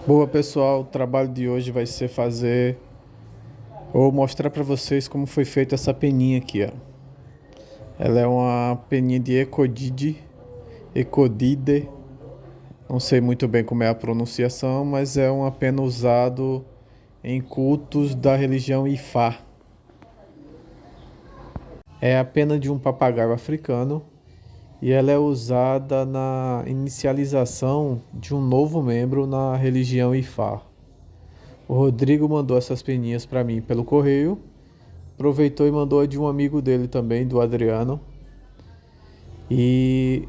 Boa, pessoal, o trabalho de hoje vai ser fazer ou mostrar para vocês como foi feita essa peninha aqui, ó. Ela é uma peninha de Ecodide. Não sei muito bem como é a pronunciação, mas é uma pena usado em cultos da religião Ifá. É a pena de um papagaio africano e ela é usada na inicialização de um novo membro na religião Ifá. O Rodrigo mandou essas peninhas para mim pelo correio. Aproveitou e mandou a de um amigo dele também, do Adriano. E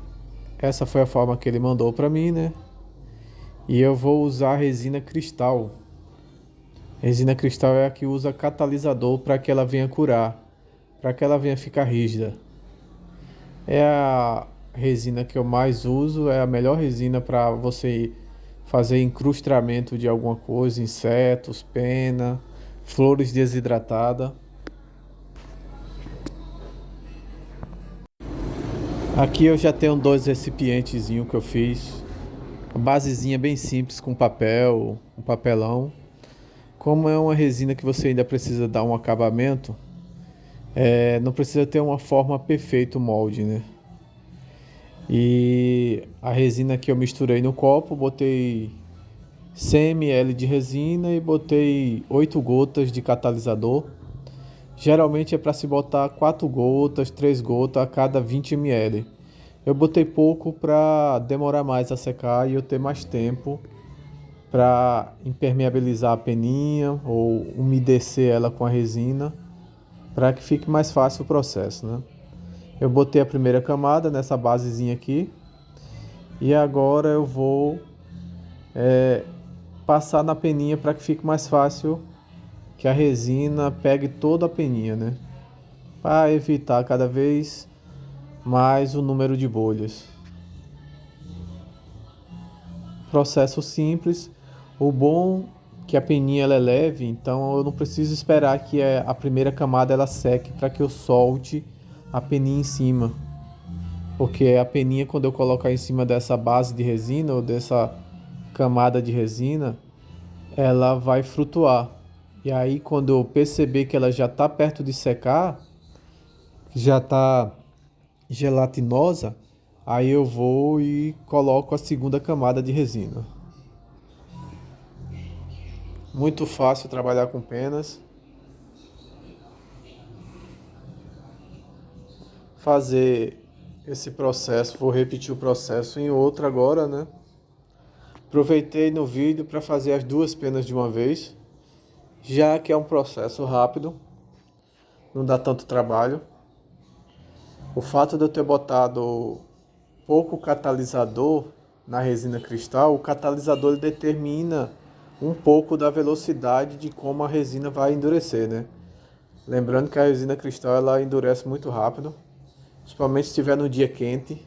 essa foi a forma que ele mandou para mim, né? E eu vou usar resina cristal. Resina cristal é a que usa catalisador para que ela venha curar, para que ela venha ficar rígida. É a resina que eu mais uso, é a melhor resina para você fazer incrustamento de alguma coisa, insetos, pena, flores desidratadas. Aqui eu já tenho dois recipientezinhos que eu fiz. Uma basezinha bem simples com papel, um papelão. Como é uma resina que você ainda precisa dar um acabamento, não precisa ter uma forma perfeita o molde, né? E a resina que eu misturei no copo, botei 100 ml de resina e botei 8 gotas de catalisador. Geralmente é para se botar 4 gotas, 3 gotas a cada 20 ml. Eu botei pouco para demorar mais a secar e eu ter mais tempo para impermeabilizar a peninha ou umedecer ela com a resina, para que fique mais fácil o processo, né? Eu botei a primeira camada nessa basezinha aqui e agora eu vou passar na peninha para que fique mais fácil que a resina pegue toda a peninha, né? Para evitar cada vez mais o número de bolhas. Processo simples. O bom é que a peninha ela é leve, então eu não preciso esperar que a primeira camada ela seque para que eu solte a peninha em cima. Porque a peninha, quando eu colocar em cima dessa base de resina ou dessa camada de resina, ela vai flutuar. E aí, quando eu perceber que ela já está perto de secar, já está gelatinosa, aí eu vou e coloco a segunda camada de resina. Muito fácil trabalhar com penas. Fazer esse processo, vou repetir o processo em outro agora, né? Aproveitei no vídeo para fazer as duas penas de uma vez, já que é um processo rápido, não dá tanto trabalho. O fato de eu ter botado pouco catalisador na resina cristal, o catalisador ele determina um pouco da velocidade de como a resina vai endurecer, né? Lembrando que a resina cristal ela endurece muito rápido, principalmente se estiver no dia quente.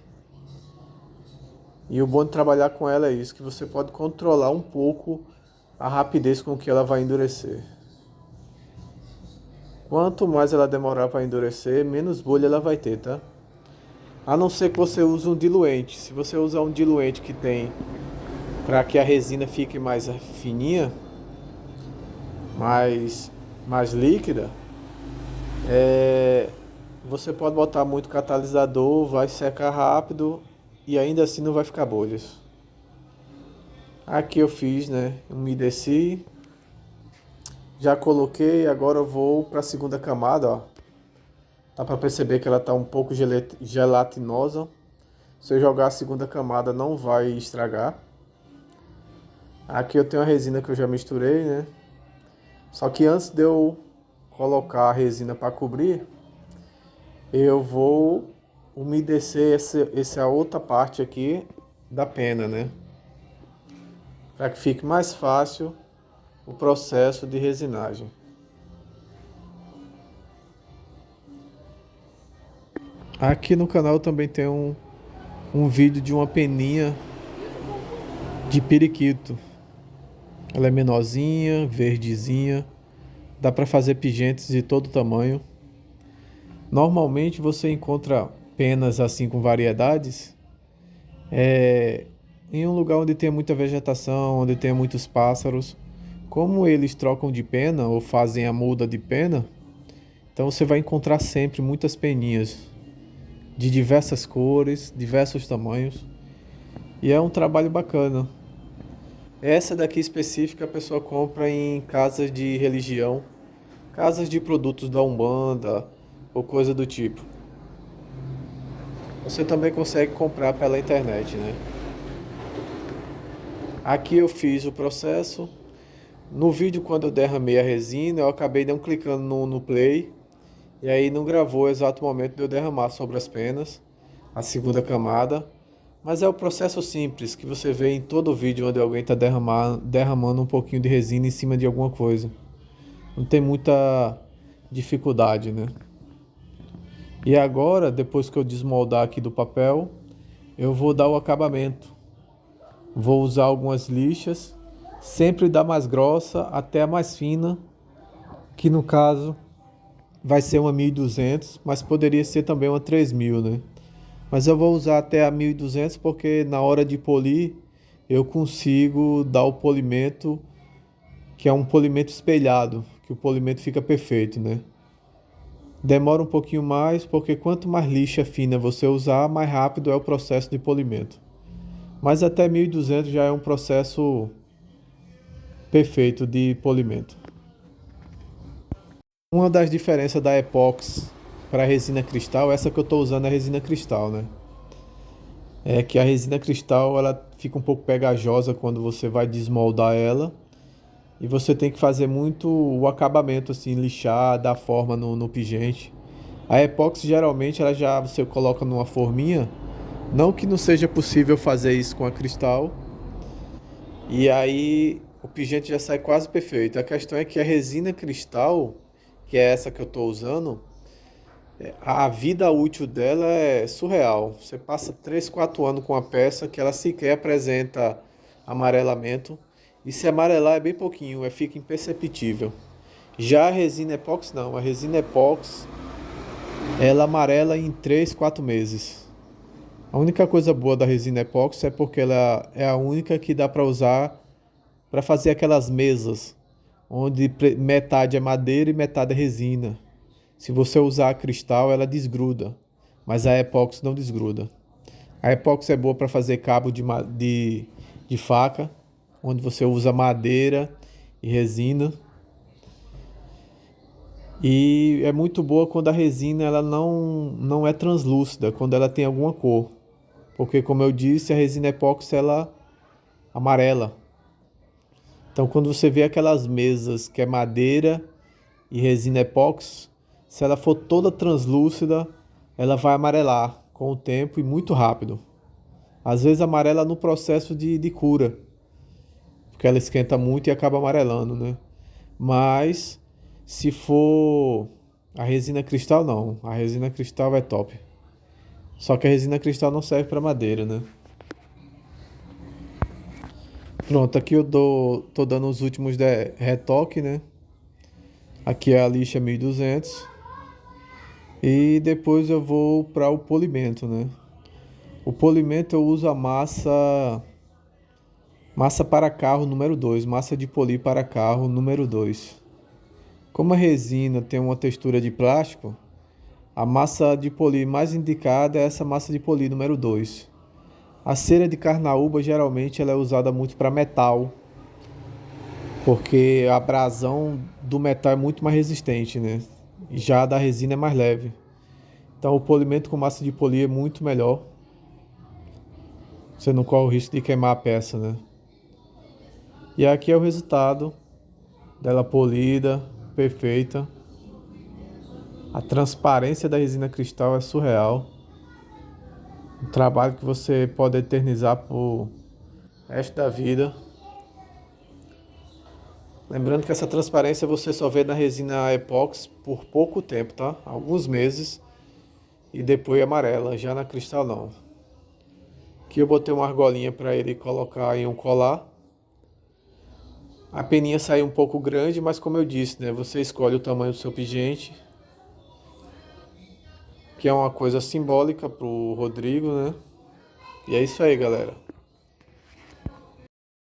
E o bom de trabalhar com ela é isso, que você pode controlar um pouco a rapidez com que ela vai endurecer. Quanto mais ela demorar para endurecer, menos bolha ela vai ter, tá? A não ser que você use um diluente. Se você usar um diluente que tem para que a resina fique mais fininha, mais, mais líquida, você pode botar muito catalisador, vai secar rápido e ainda assim não vai ficar bolhas. Aqui eu fiz, né? Umedeci. Já coloquei, agora eu vou para a segunda camada, ó. Dá para perceber que ela está um pouco gelatinosa. Se eu jogar a segunda camada não vai estragar. Aqui eu tenho a resina que eu já misturei, né? Só que antes de eu colocar a resina para cobrir, eu vou umedecer essa outra parte aqui da pena, né? Para que fique mais fácil o processo de resinagem. Aqui no canal também tem um vídeo de uma peninha de periquito. Ela é menorzinha, verdezinha, dá para fazer pingentes de todo tamanho. Normalmente você encontra penas assim com variedades em um lugar onde tenha muita vegetação, onde tenha muitos pássaros. Como eles trocam de pena ou fazem a muda de pena, então você vai encontrar sempre muitas peninhas de diversas cores, diversos tamanhos. E é um trabalho bacana. Essa daqui específica a pessoa compra em casas de religião, casas de produtos da Umbanda ou coisa do tipo. Você também consegue comprar pela internet, né? Aqui eu fiz o processo. No vídeo, quando eu derramei a resina, eu acabei não clicando no play. E aí não gravou o exato momento de eu derramar sobre as penas, a segunda camada. Mas é o processo simples que você vê em todo vídeo onde alguém está derramando um pouquinho de resina em cima de alguma coisa. Não tem muita dificuldade, né? E agora, depois que eu desmoldar aqui do papel, eu vou dar o acabamento. Vou usar algumas lixas, sempre da mais grossa até a mais fina, que no caso vai ser uma 1200, mas poderia ser também uma 3000, né? Mas eu vou usar até a 1200 porque na hora de polir eu consigo dar o polimento, que é um polimento espelhado, que o polimento fica perfeito, né? Demora um pouquinho mais porque quanto mais lixa fina você usar, mais rápido é o processo de polimento. Mas até 1200 já é um processo perfeito de polimento. Uma das diferenças da epóxi para a resina cristal, essa que eu estou usando é a resina cristal, né? É que a resina cristal ela fica um pouco pegajosa quando você vai desmoldar ela e você tem que fazer muito o acabamento assim, lixar, dar forma no pingente. A epóxi geralmente ela já você coloca numa forminha, não que não seja possível fazer isso com a cristal, e aí o pingente já sai quase perfeito. A questão é que a resina cristal, que é essa que eu estou usando, a vida útil dela é surreal. Você passa 3, 4 anos com a peça que ela sequer apresenta amarelamento. E se amarelar é bem pouquinho, fica imperceptível. Já a resina epóxi não. A resina epóxi ela amarela em 3, 4 meses. A única coisa boa da resina epóxi é porque ela é a única que dá para usar para fazer aquelas mesas onde metade é madeira e metade é resina. Se você usar a cristal, ela desgruda, mas a epóxi não desgruda. A epóxi é boa para fazer cabo de faca, onde você usa madeira e resina. E é muito boa quando a resina ela não é translúcida, quando ela tem alguma cor. Porque, como eu disse, a resina epóxi ela amarela. Então, quando você vê aquelas mesas que é madeira e resina epóxi, se ela for toda translúcida, ela vai amarelar com o tempo e muito rápido. Às vezes amarela no processo de cura, porque ela esquenta muito e acaba amarelando, né? Mas se for a resina cristal, não. A resina cristal é top. Só que a resina cristal não serve para madeira, né? Pronto, aqui tô dando os últimos retoque, né? Aqui é a lixa 1200. E depois eu vou para o polimento, né? O polimento eu uso a massa para carro número 2, massa de polir para carro número 2. Como a resina tem uma textura de plástico, a massa de polir mais indicada é essa massa de polir número 2. A cera de carnaúba geralmente ela é usada muito para metal, porque a abrasão do metal é muito mais resistente, né? E já a da resina é mais leve. Então o polimento com massa de polir é muito melhor. Você não corre o risco de queimar a peça, né? E aqui é o resultado dela polida, perfeita. A transparência da resina cristal é surreal. Um trabalho que você pode eternizar por resto da vida. Lembrando que essa transparência você só vê na resina epóxi por pouco tempo, tá? Alguns meses e depois amarela, já na cristal não. Aqui eu botei uma argolinha para ele colocar em um colar. A peninha saiu um pouco grande, mas como eu disse, né? Você escolhe o tamanho do seu pingente, que é uma coisa simbólica pro Rodrigo, né? E é isso aí, galera.